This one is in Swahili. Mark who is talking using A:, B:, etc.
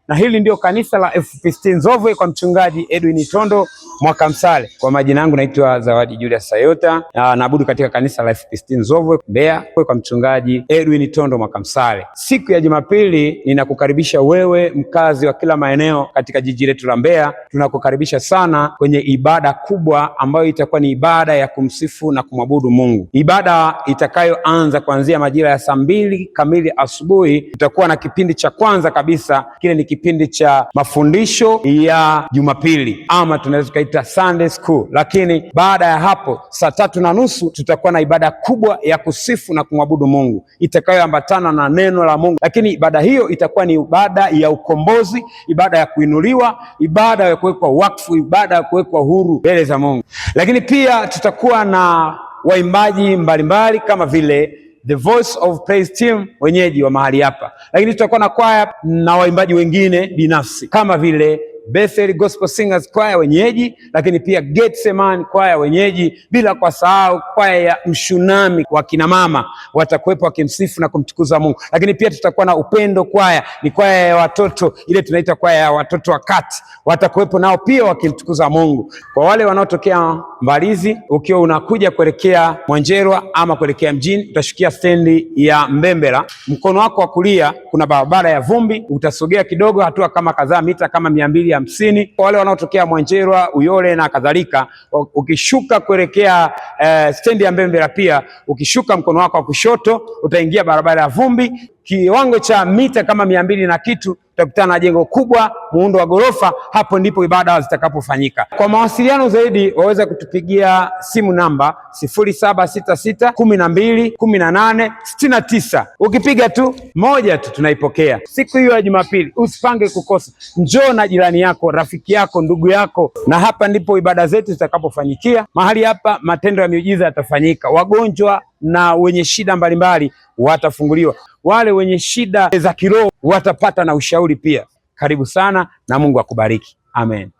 A: na hili ndio kanisa la FPCT Nzovwe kwa mchungaji Edwin Tondo Mwakamsale. Kwa majina yangu naitwa Zawadi Julius Sayota, naabudu katika kanisa la FPCT Nzovwe Mbeya kwa mchungaji Edwin Tondo Mwakamsale. Siku ya Jumapili ninakukaribisha wewe mkazi wa kila maeneo katika jiji letu la Mbeya. Tunakukaribisha sana kwenye ibada kubwa ambayo itakuwa ni ibada ya kumsifu na kumwabudu Mungu. Ibada itakayoanza kuanzia majira ya saa 2 kamili asubuhi. Tutakuwa na kipindi cha kwanza kabisa, kile ni kipindi cha mafundisho ya Jumapili ama tunaweza kuita Sunday School. Lakini baada ya hapo saa 3:30 tutakuwa na ibada kubwa ya kusifu na kumwabudu Mungu itakayoambatana na neno la Mungu. Lakini ibada hiyo itakuwa ni ibada ya ukombozi, ibada ya kuinuliwa, ibada ya kuwekwa wakfu, ibada ya kuwekwa huru mbele za Mungu. Lakini pia tutakuwa na waimbaji mbalimbali kama vile The Voice of Praise Team wenyeji wa mahali hapa. Lakini tutakuwa na kwaya na waimbaji wengine binafsi kama vile Bethel Gospel Singers kwaya wenyeji, lakini pia Getsemani kwaya wenyeji, bila kusahau kwaya ya Mshunami wa kina mama watakuwepo wakimsifu na kumtukuza Mungu. Lakini pia tutakuwa na Upendo kwaya, ni kwaya ya watoto, ile tunaita kwaya ya watoto wa kati, watakuwepo nao pia wakimtukuza Mungu. Kwa wale wanaotokea Mbalizi, ukiwa unakuja kuelekea Mwanjerwa ama kuelekea mjini, utashukia stendi ya Mbembela, mkono wako wa kulia kuna barabara ya vumbi, utasogea kidogo hatua kama kadhaa mita kama 250. Kwa wale wanaotokea Mwanjerwa, Uyole na kadhalika, ukishuka kuelekea stendi ya Mbembela pia, ukishuka mkono wako wa kushoto utaingia barabara ya vumbi, kiwango cha mita kama 200 na kitu, utakutana na jengo kubwa muundo wa gorofa. Hapo ndipo ibada zitakapofanyika. Kwa mawasiliano zaidi waweza kutupigia simu namba 0766121869. Ukipiga tu moja tu tunaipokea. Siku hiyo ya Jumapili usipange kukosa. Njoo na jirani yako, rafiki yako, ndugu yako, na hapa ndipo ibada zetu zitakapofanyikia. Mahali hapa matendo ya miujiza yatafanyika. Wagonjwa na wenye shida mbalimbali watafunguliwa. Wale wenye shida za kiroho watapata na ushauri pia. Karibu sana na Mungu akubariki. Amen.